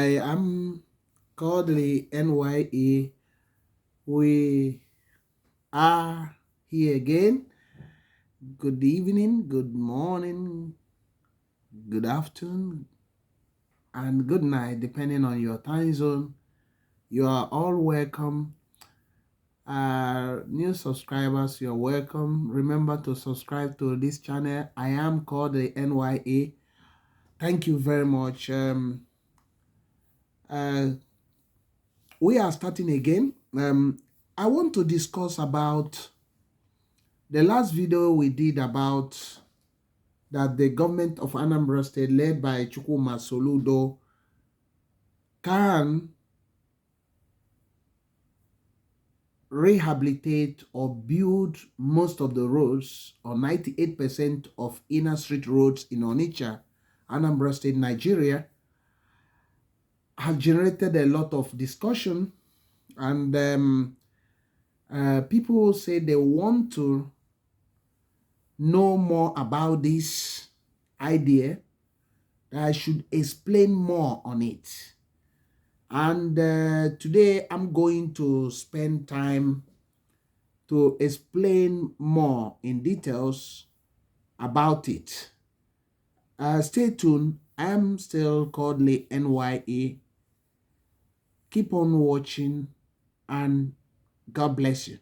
I am Kodili-nye. We are here again. Good evening, good morning, good afternoon, and good night, depending on your time zone. You are all welcome. New subscribers, you're welcome. Remember to subscribe to this channel. I am Kodili-nye. Thank you very much. Uh, we are starting again. I want to discuss about the last video we did about that the government of Anambra State, led by Chukwuma Soludo, can rehabilitate or build most of the roads, or 98% of inner street roads in Onitsha, Anambra State, Nigeria, have generated a lot of discussion, and people say they want to know more about this idea, that I should explain more on it. And today I'm going to spend time to explain more in details about it. Stay tuned. I'm still Kodili-nye. Keep on watching, and God bless you.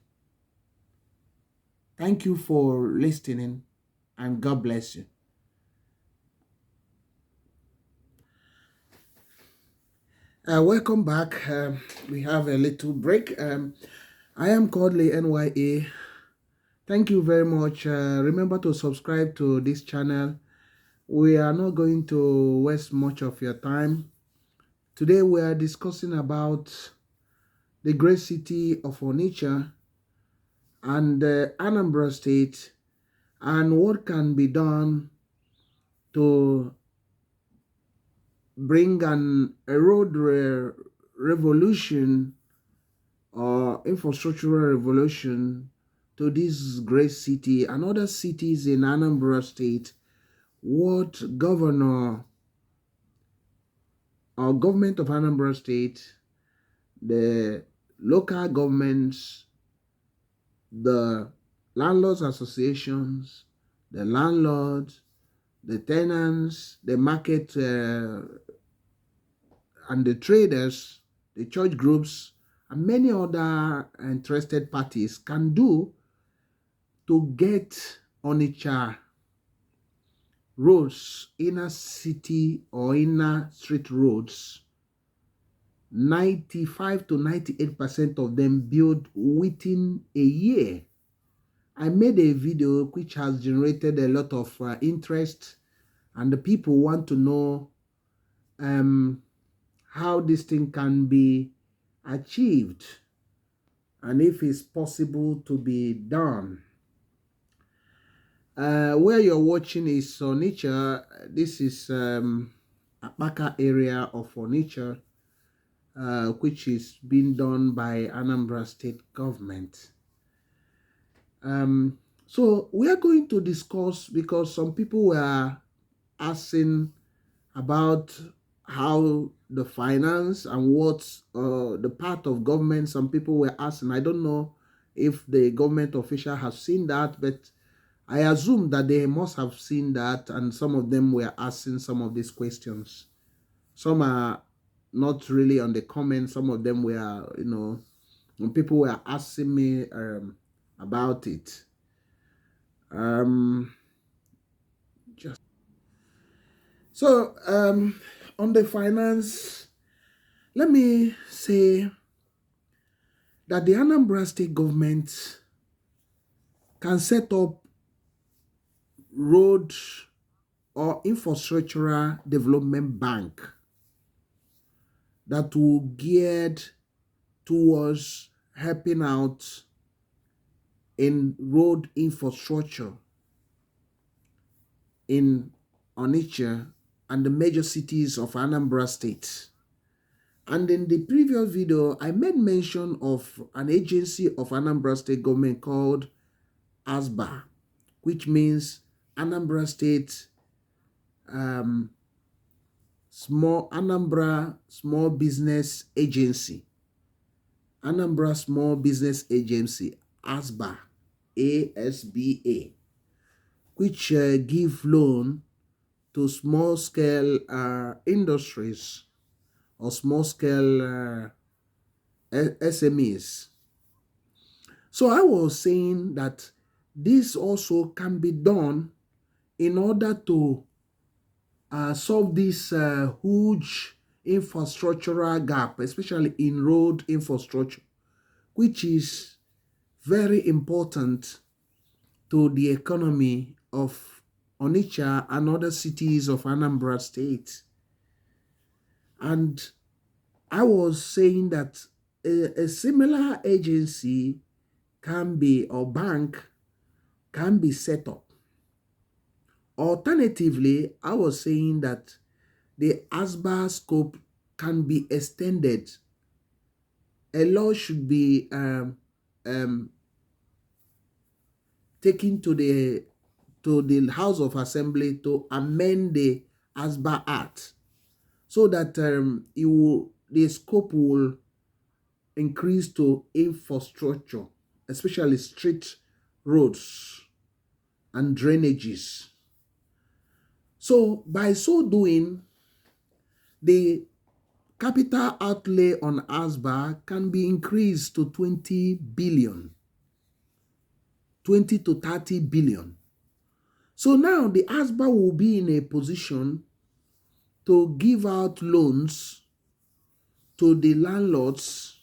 Thank you for listening, and God bless you. Welcome back. We have a little break. I am Kodili-nye. Thank you very much. Remember to subscribe to this channel. We are not going to waste much of your time. Today we are discussing about the great city of Onitsha and Anambra State, and what can be done to bring a road revolution or infrastructural revolution to this great city and other cities in Anambra State. What governor or government of Anambra State, the local governments, the landlords associations, the landlords, the tenants, the market and the traders, the church groups, and many other interested parties can do to get Onitsha roads, inner city or inner street roads, 95 to 98% of them built within a year. I made a video which has generated a lot of interest, and the people want to know how this thing can be achieved and if it's possible to be done. Where you're watching is Onitsha. This is Awka area of Onitsha, which is being done by Anambra State government. So we are going to discuss, because some people were asking about how the finance and what's the part of government. Some people were asking. I don't know if the government official has seen that, but I assume that they must have seen that, and some of them were asking some of these questions. Some are not really on the comments. Some of them were, when people were asking me about it. So on the finance, let me say that the Anambra State government can set up road or infrastructural development bank that will geared towards helping out in road infrastructure in Onitsha and the major cities of Anambra State. And in the previous video, I made mention of an agency of Anambra State government called ASBA, which means Anambra State Small Anambra Small Business Agency, Anambra Small Business Agency, ASBA, ASBA, which give loan to small scale industries or small scale SMEs. So I was saying that this also can be done in order to solve this huge infrastructural gap, especially in road infrastructure, which is very important to the economy of Onitsha and other cities of Anambra State. And I was saying that a similar agency can be, or bank can be set up. Alternatively, I was saying that the ASBA scope can be extended. A law should be um, taken to the House of Assembly to amend the ASBA Act so that the scope will increase to infrastructure, especially street roads and drainages. So by so doing, the capital outlay on ASBA can be increased to 20 billion, 20 to 30 billion. So now the ASBA will be in a position to give out loans to the landlords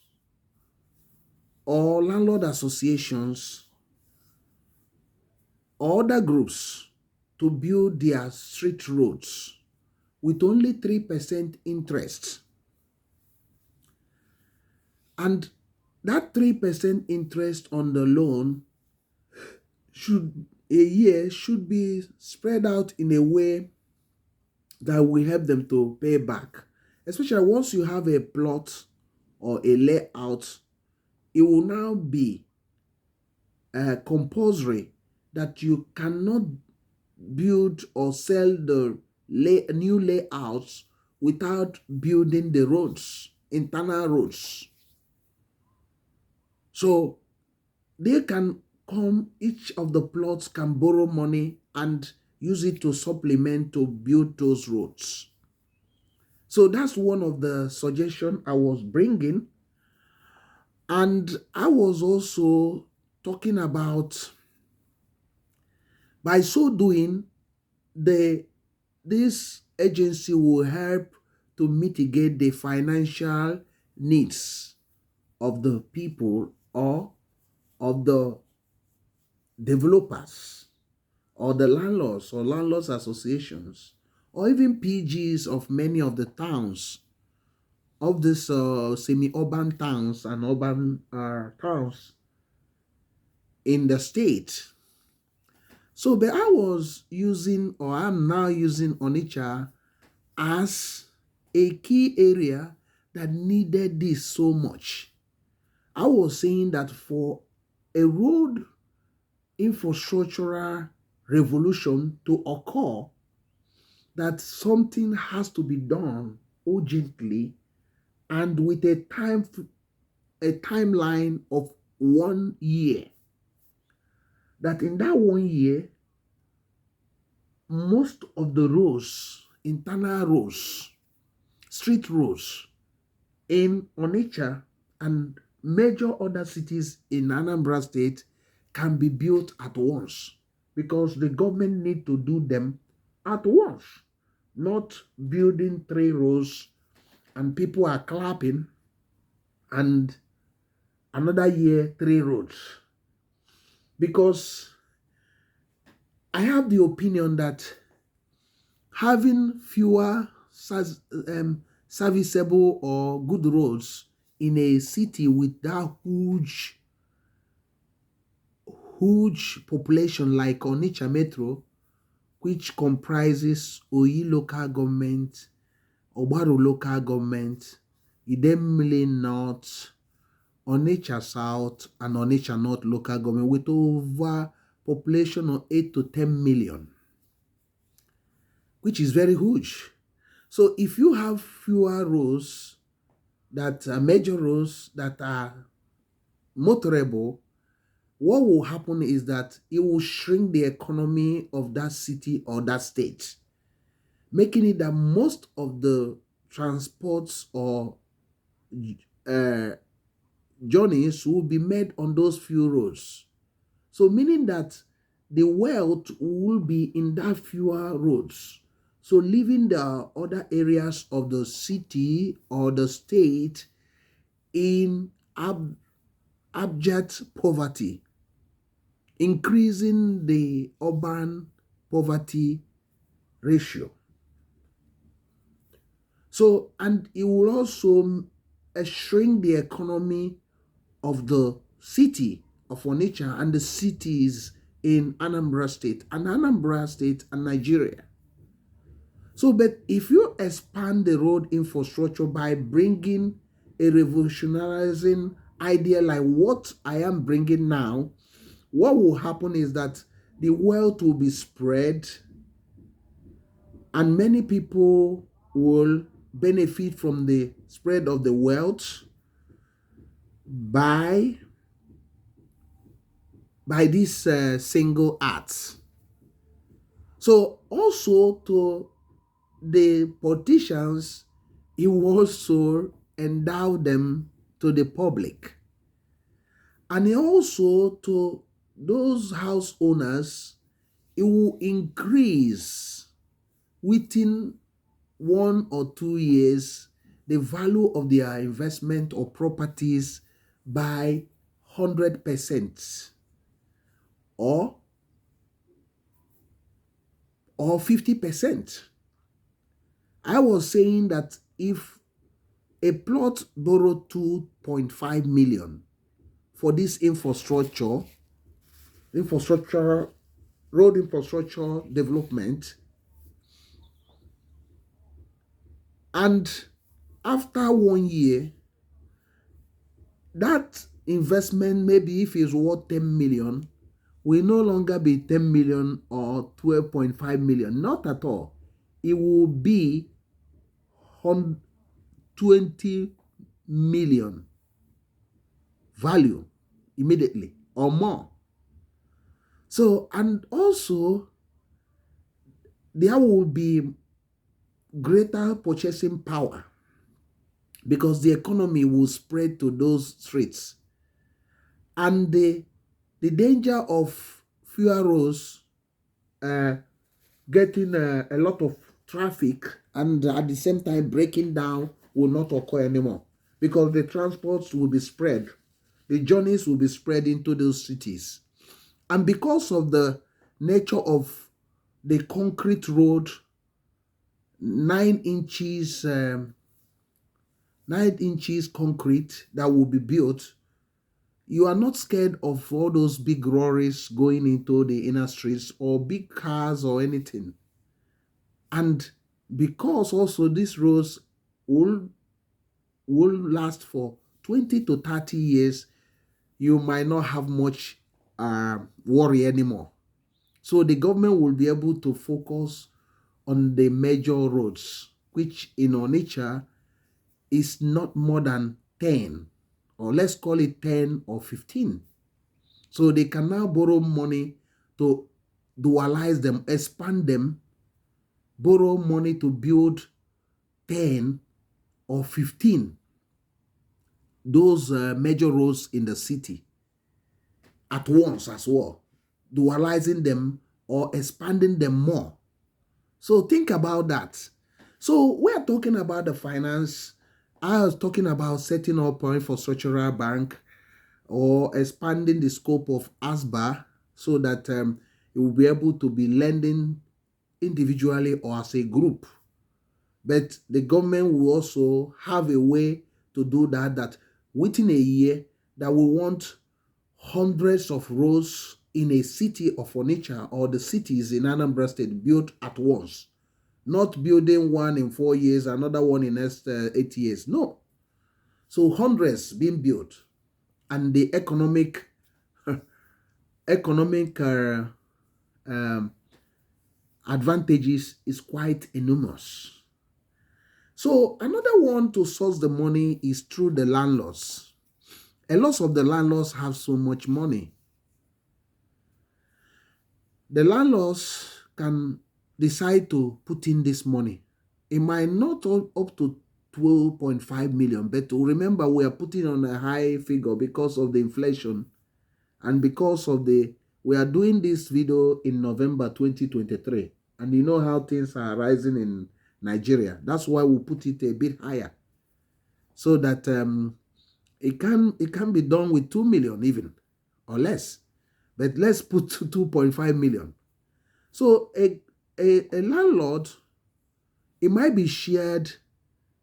or landlord associations or other groups to build their street roads with only 3% interest. And that 3% interest on the loan should be spread out in a way that will help them to pay back. Especially once you have a plot or a layout, it will now be compulsory that you cannot build or sell the new layouts without building the roads, internal roads. So they can come, each of the plots can borrow money and use it to supplement to build those roads. So that's one of the suggestions I was bringing. And I was also talking about, by so doing, this agency will help to mitigate the financial needs of the people or of the developers or the landlords or landlords associations or even PGs of many of the towns, of these semi-urban towns and urban towns in the state. So but I was using, or I'm now using, Onitsha as a key area that needed this so much. I was saying that for a road infrastructural revolution to occur, that something has to be done urgently and with a timeline of 1 year. That in that 1 year, most of the roads, internal roads, street roads in Onitsha and major other cities in Anambra State can be built at once, because the government need to do them at once, not building 3 rows and people are clapping and another year 3 roads. Because I have the opinion that having fewer serviceable or good roads in a city with that huge population like Onitsha Metro, which comprises Oyi local government, Obaru local government, Idemili North, Onitsha South, and Onitsha North local government, with over population of 8 to 10 million, which is very huge. So if you have fewer roads that are major roads that are motorable, what will happen is that it will shrink the economy of that city or that state, making it that most of the transports or uh, journeys will be made on those few roads. So, meaning that the wealth will be in that fewer roads. So, leaving the other areas of the city or the state in abject poverty, increasing the urban poverty ratio. So, and it will also shrink the economy of the city of Onitsha and the cities in Anambra State and Nigeria. So, but if you expand the road infrastructure by bringing a revolutionizing idea like what I am bringing now, what will happen is that the wealth will be spread and many people will benefit from the spread of the wealth by this single act. So also to the politicians, he will also endow them to the public. And he also to those house owners, it will increase within 1 or 2 years the value of their investment or properties by 100% or 50%. I was saying that if a plot borrowed 2.5 million for this road infrastructure development, and after 1 year, that investment, maybe if it's worth 10 million, will no longer be 10 million or 12.5 million. Not at all. It will be 20 million value immediately or more. So, and also there will be greater purchasing power because the economy will spread to those streets. And the danger of fewer roads getting a lot of traffic and at the same time breaking down will not occur anymore because the transports will be spread, the journeys will be spread into those cities. And because of the nature of the concrete road, 9 inches 9 inches concrete that will be built, you are not scared of all those big lorries going into the inner streets or big cars or anything. And because also these roads will last for 20 to 30 years, you might not have much worry anymore. So the government will be able to focus on the major roads, which in Onitsha is not more than 10, or let's call it 10 or 15. So they can now borrow money to dualize them, expand them, borrow money to build 10 or 15 those major roads in the city at once as well, dualizing them or expanding them more. So think about that. So we're talking about the finance. I was talking about setting up an infrastructural bank or expanding the scope of ASBA so that it will be able to be lending individually or as a group. But the government will also have a way to do that within a year that we want hundreds of roads in a city of Onitsha or the cities in Anambra State built at once. Not building one in 4 years, another one in next 8 years. No. So hundreds being built. And the economic um, advantages is quite enormous. So another one to source the money is through the landlords. A lot of the landlords have so much money. The landlords can decide to put in this money. It might not up to 12.5 million, but to remember we are putting on a high figure because of the inflation and because of we are doing this video in November 2023, and you know how things are rising in Nigeria. That's why we put it a bit higher, so that it can be done with 2 million even or less, but let's put 2.5 million. So a landlord, it might be shared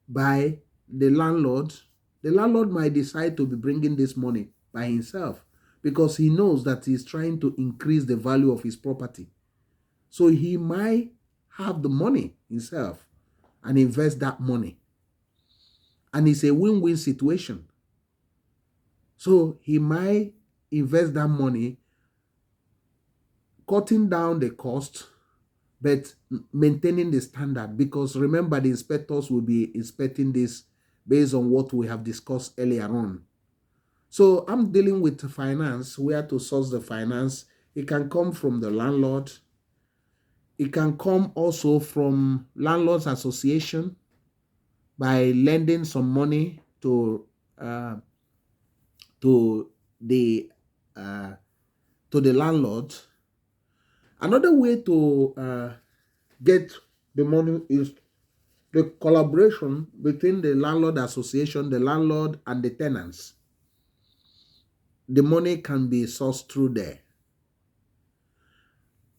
by the landlord. The landlord might decide to be bringing this money by himself because he knows that he's trying to increase the value of his property. So he might have the money himself and invest that money. And it's a win-win situation. So he might invest that money, cutting down the cost, but maintaining the standard, because remember the inspectors will be inspecting this based on what we have discussed earlier on. So I'm dealing with finance, where to source the finance. It can come from the landlord. It can come also from landlords association by lending some money uh, to the uh, to the landlord. Another way to get the money is the collaboration between the landlord association, the landlord, and the tenants. The money can be sourced through there.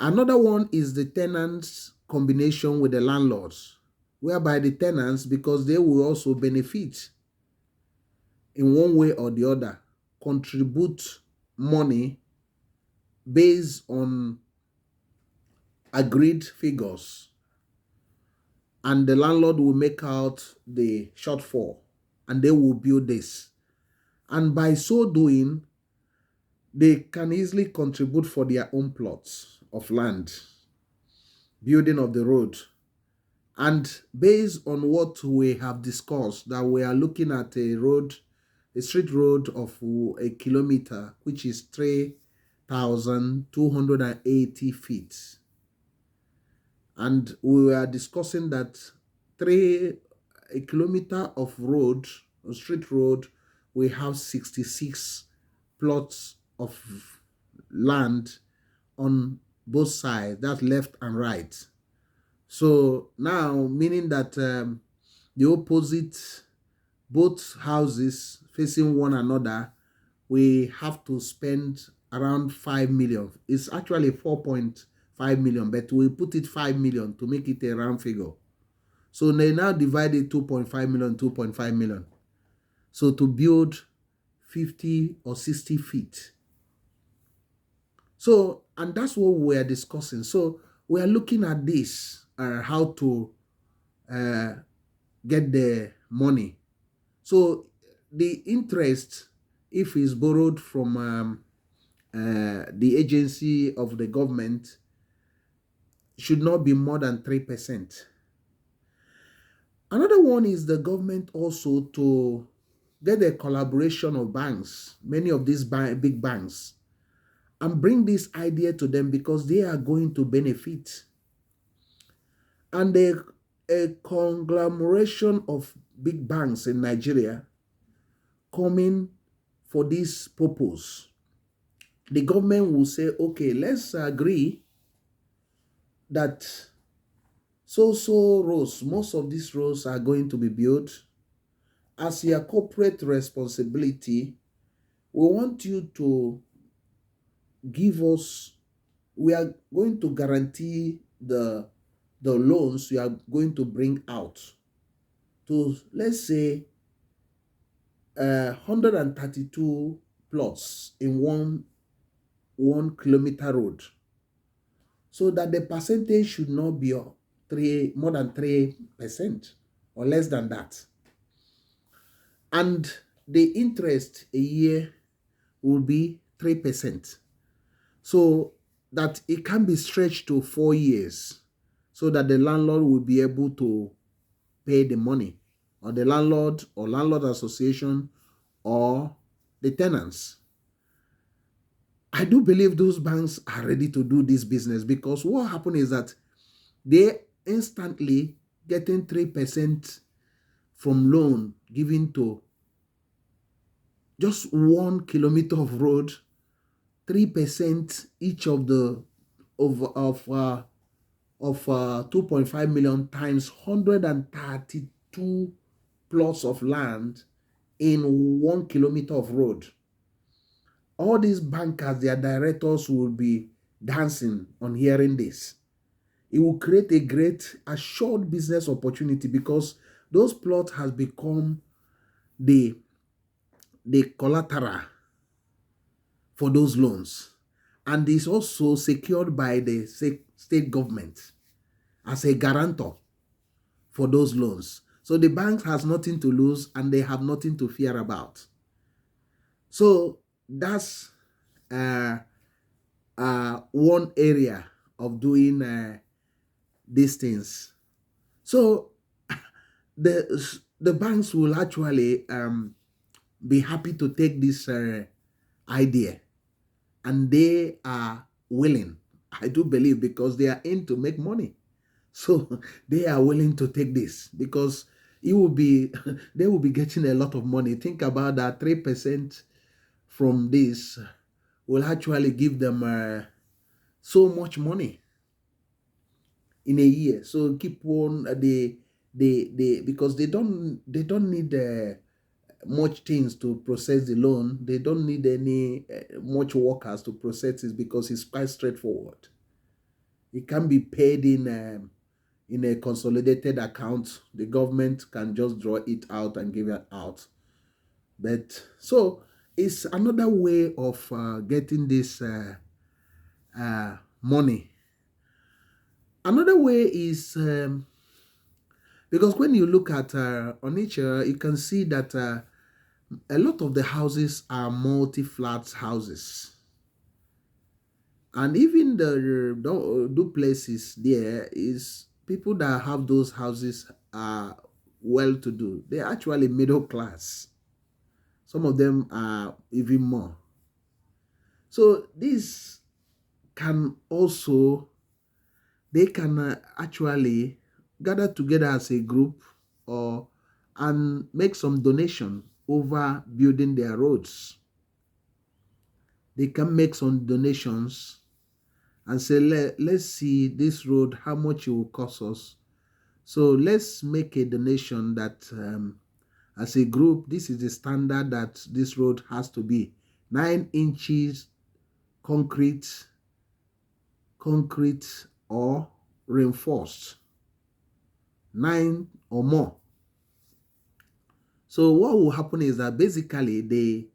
Another one is the tenants combination with the landlords, whereby the tenants, because they will also benefit in one way or the other, contribute money based on agreed figures, and the landlord will make out the shortfall and they will build this. And by so doing, they can easily contribute for their own plots of land, building of the road. And based on what we have discussed, that we are looking at a street road of a kilometer, which is 3,280 feet. And we were discussing that a kilometer of road, a street road, we have 66 plots of land on both sides, that's left and right. So now, meaning that the opposite, both houses facing one another, we have to spend around 5 million. It's actually 4.5 million, but we put it 5 million to make it a round figure. So they now divided 2.5 million, 2.5 million. So to build 50 or 60 feet. So, and that's what we are discussing. So we are looking at this, how to get the money. So the interest, if it's borrowed from the agency of the government, should not be more than 3%. Another one is the government also to get a collaboration of banks, many of these big banks, and bring this idea to them because they are going to benefit. And a conglomeration of big banks in Nigeria coming for this purpose. The government will say, okay, let's agree that so roads, most of these roads are going to be built. As your corporate responsibility, we want you to give us, we are going to guarantee the loans you are going to bring out to, let's say, 132 plots in one kilometer road, so that the percentage should not be more than 3% or less than that. And the interest a year will be 3%. So that it can be stretched to 4 years, so that the landlord will be able to pay the money, or the landlord or landlord association or the tenants. I do believe those banks are ready to do this business, because what happened is that they instantly getting 3% from loan given to just 1 kilometer of road, 3% each of the of 2.5 million times 132 plots of land in 1 kilometer of road. All these bankers, their directors will be dancing on hearing this. It will create a great assured business opportunity, because those plots has become the collateral for those loans, and is also secured by the state government as a guarantor for those loans. So the banks has nothing to lose and they have nothing to fear about. So that's uh, one area of doing these things. So the banks will actually be happy to take this idea, and they are willing. I do believe, because they are in to make money. So they are willing to take this, because it will be they will be getting a lot of money. Think about that. 3% from this will actually give them so much money in a year. So keep on they because they don't need much things to process the loan. They don't need any much workers to process it, because it's quite straightforward. It can be paid in a consolidated account. The government can just draw it out and give it out. But so it's another way of getting this money. Another way is because when you look at Onitsha, you can see that a lot of the houses are multi-flat houses. And even the duplexes there is people that have those houses are well to do. They're actually middle class. Some of them are even more. So this can also, they can actually gather together as a group, or and make some donation over building their roads. They can make some donations and say, let's see this road, how much it will cost us. So let's make a donation that as a group, this is the standard that this road has to be 9 inches concrete or reinforced, 9 or more. So what will happen is that basically they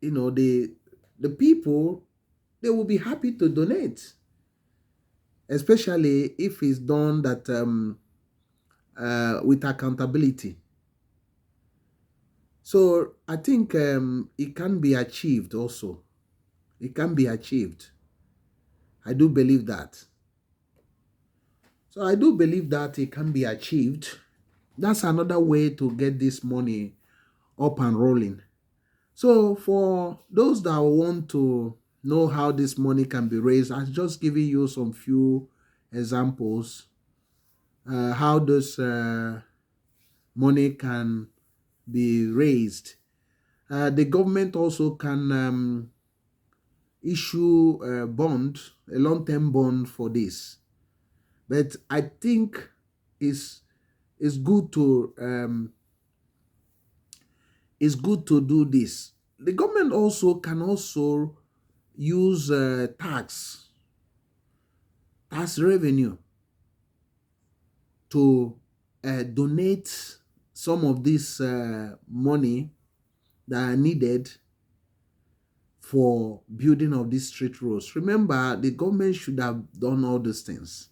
you know the people, they will be happy to donate, especially if it's done that with accountability. So I think it can be achieved also. It can be achieved. I do believe that. So I do believe that it can be achieved. That's another way to get this money up and rolling. So for those that want to know how this money can be raised, I've just given you some few examples how this money can be raised. The government also can issue a bond, a long-term bond for this. But I think it's good to do this. The government also can also use tax revenue to donate some of this money that are needed for building of these street roads. Remember, the government should have done all these things.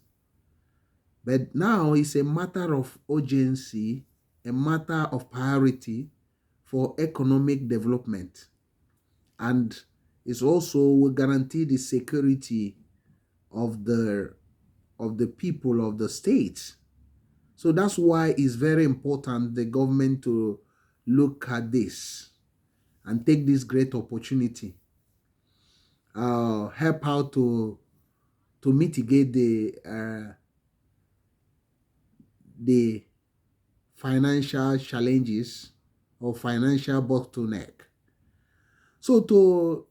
But now it's a matter of urgency, a matter of priority for economic development. And it's also will guarantee the security of the people of the state. So that's why it's very important the government to look at this and take this great opportunity, help out to mitigate the financial challenges or financial bottleneck. So to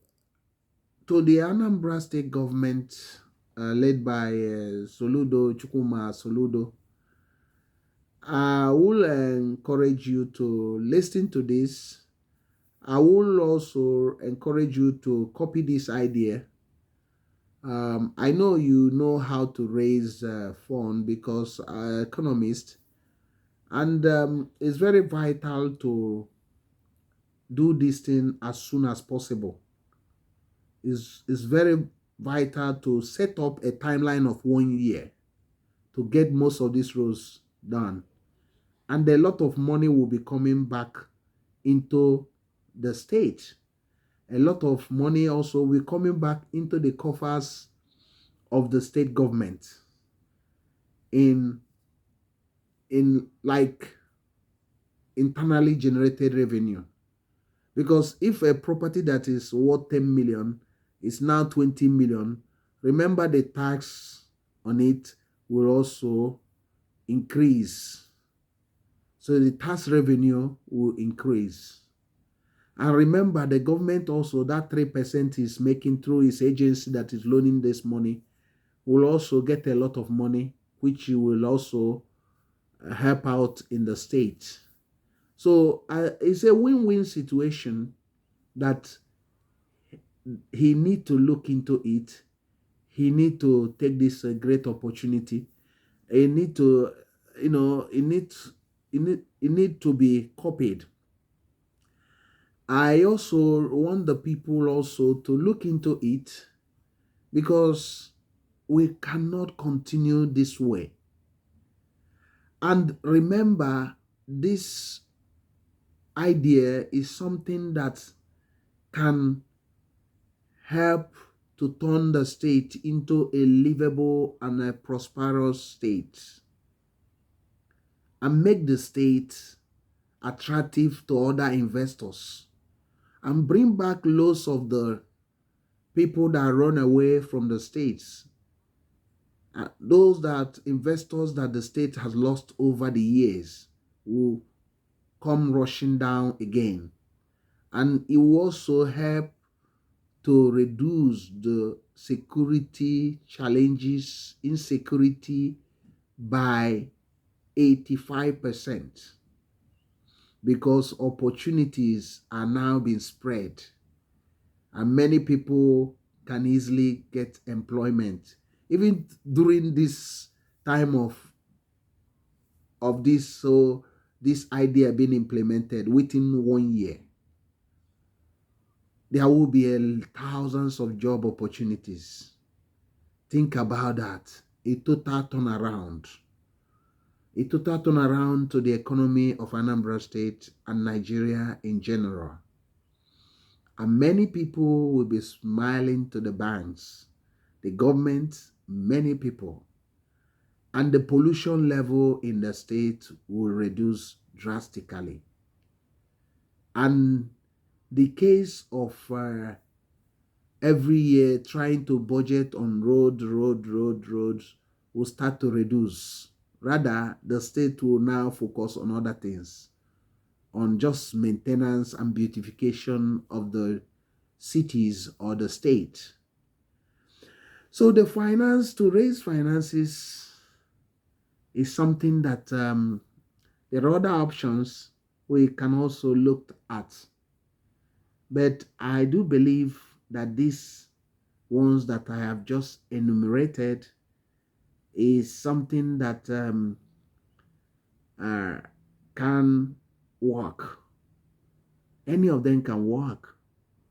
the Anambra State government, led by Soludo Chukuma Soludo, I will encourage you to listen to this. I will also encourage you to copy this idea. I know you know how to raise fund because economist, and it's very vital to do this thing as soon as possible. It's very vital to set up a timeline of 1 year to get most of these roads done, and a lot of money will be coming back into the state. A lot of money also will coming back into the coffers of the state government in like internally generated revenue. Because if a property that is worth 10 million is now 20 million, remember the tax on it will also increase. So the tax revenue will increase. And remember, the government also, that 3% is making through its agency that is loaning this money, will also get a lot of money, which will also help out in the state. So it's a win-win situation that he need to look into it. He need to take this great opportunity. He need to, it need to be copied. I also want the people also to look into it because we cannot continue this way. And remember, this idea is something that can help to turn the state into a livable and a prosperous state and make the state attractive to other investors and bring back loads of the people that run away from the states, those that investors that the state has lost over the years will come rushing down again. And it will also help to reduce the security challenges, insecurity by 85% because opportunities are now being spread and many people can easily get employment. Even during this time of this idea being implemented within 1 year, there will be thousands of job opportunities. Think about that. A total turnaround. A total turnaround to the economy of Anambra State and Nigeria in general. And many people will be smiling to the banks, the government, many people. And the pollution level in the state will reduce drastically. And the case of every year trying to budget on roads will start to reduce. Rather, the state will now focus on other things, on just maintenance and beautification of the cities or the state. So the finance, to raise finances is something that there are other options we can also look at. But I do believe that these ones that I have just enumerated is something that can work. Any of them can work,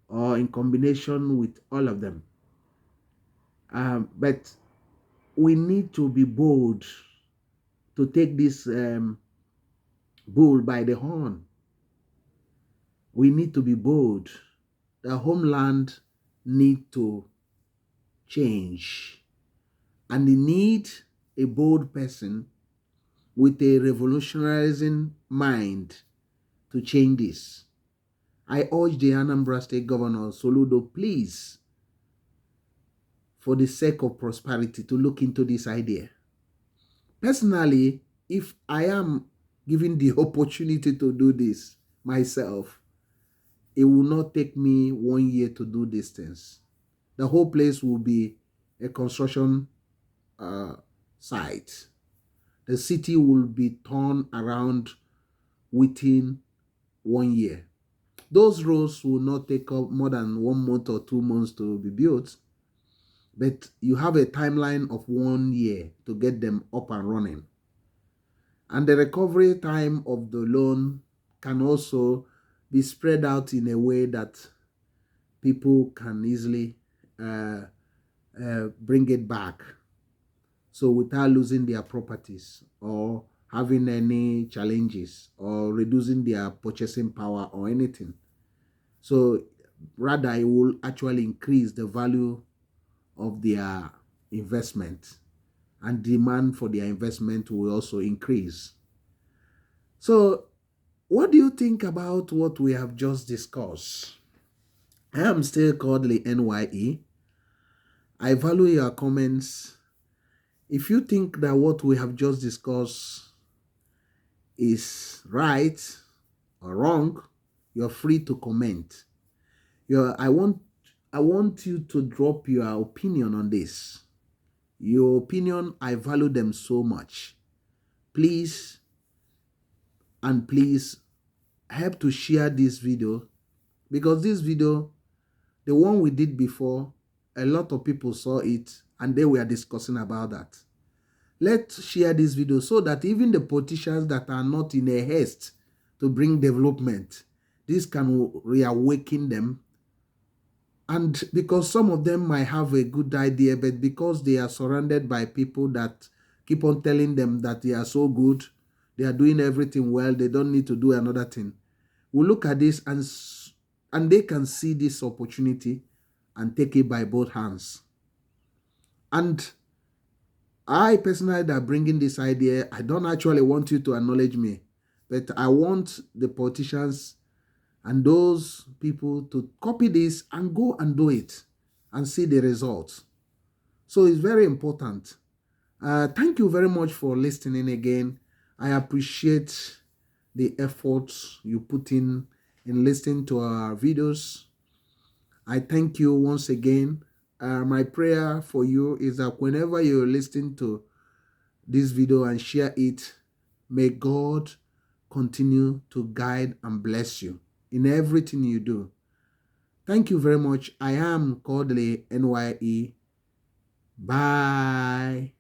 or in combination with all of them. But we need to be bold to take this bull by the horn. We need to be bold. The homeland need to change, and they need a bold person with a revolutionizing mind to change this. I urge the Anambra State Governor, Soludo, please, for the sake of prosperity, to look into this idea. Personally, if I am given the opportunity to do this myself, it will not take me 1 year to do these things. The whole place will be a construction site. The city will be turned around within 1 year. Those roads will not take up more than 1 month or 2 months to be built, but you have a timeline of 1 year to get them up and running. And the recovery time of the loan can also be spread out in a way that people can easily bring it back, so without losing their properties or having any challenges or reducing their purchasing power or anything. So rather, it will actually increase the value of their investment, and demand for their investment will also increase. So what do you think about what we have just discussed? I am still Kodili-nye. I value your comments. If you think that what we have just discussed is right or wrong, you're free to comment. I want you to drop your opinion on this. Your opinion, I value them so much. Please help to share this video, because this video, the one we did before, a lot of people saw it and they were discussing about that. Let's share this video so that even the politicians that are not in a haste to bring development, this can reawaken them. And because some of them might have a good idea, but because they are surrounded by people that keep on telling them that they are so good, they are doing everything well, they don't need to do another thing. We'll look at this and they can see this opportunity and take it by both hands. And I personally, that bringing this idea, I don't actually want you to acknowledge me, but I want the politicians and those people to copy this and go and do it and see the results. So it's very important. Thank you very much for listening again. I appreciate the efforts you put in listening to our videos. I thank you once again. My prayer for you is that whenever you're listening to this video and share it, may God continue to guide and bless you in everything you do. Thank you very much. I am Kodili-nye. Bye.